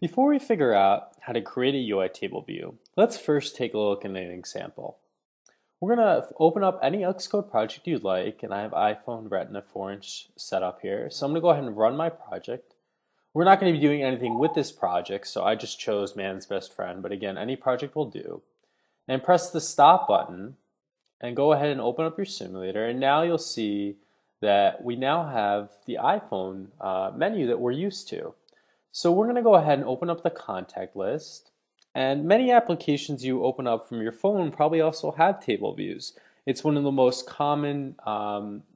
Before we figure out how to create a UI table view, let's first take a look at an example. We're going to open up any Xcode project you'd like, and I have iPhone Retina 4-inch set up here. So I'm going to go ahead and run my project. We're not going to be doing anything with this project, so I just chose man's best friend, but again, any project will do. And press the stop button, and go ahead and open up your simulator, and now you'll see that we now have the iPhone menu that we're used to. So we're going to go ahead and open up the contact list. And many applications you open up from your phone probably also have table views. It's one of the most common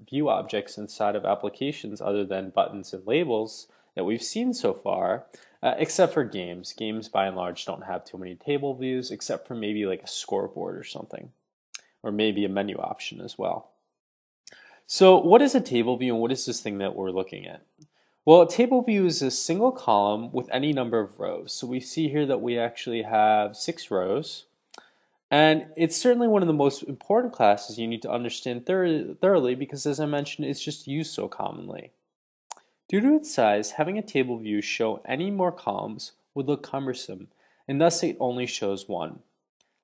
view objects inside of applications other than buttons and labels that we've seen so far, except for games. Games by and large don't have too many table views except for maybe like a scoreboard or something, or maybe a menu option as well. So what is a table view and what is this thing that we're looking at? Well, a table view is a single column with any number of rows. So we see here that we actually have 6 rows. And it's certainly one of the most important classes you need to understand thoroughly because, as I mentioned, it's just used so commonly. Due to its size, having a table view show any more columns would look cumbersome, and thus it only shows one.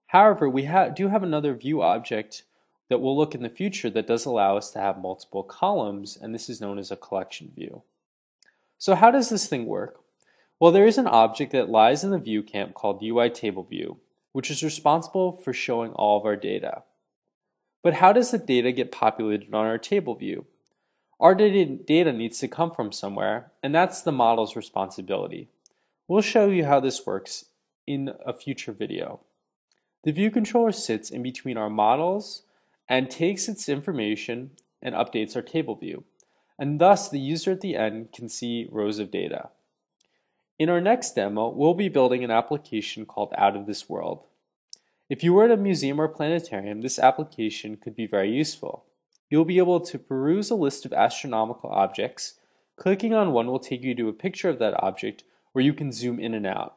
However, we do have another view object that we'll look in the future that does allow us to have multiple columns, and this is known as a collection view. So how does this thing work? Well, there is an object that lies in the view camp called UITableView, which is responsible for showing all of our data. But how does the data get populated on our table view? Our data needs to come from somewhere, and that's the model's responsibility. We'll show you how this works in a future video. The view controller sits in between our models and takes its information and updates our table view. And thus the user at the end can see rows of data. In our next demo, we'll be building an application called Out of This World. If you were at a museum or planetarium, this application could be very useful. You'll be able to peruse a list of astronomical objects. Clicking on one will take you to a picture of that object where you can zoom in and out.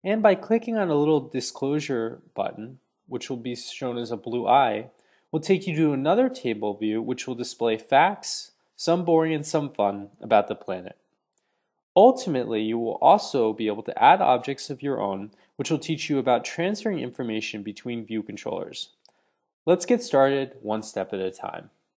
And by clicking on a little disclosure button, which will be shown as a blue eye, will take you to another table view which will display facts, some boring and some fun, about the planet. Ultimately, you will also be able to add objects of your own, which will teach you about transferring information between view controllers. Let's get started one step at a time.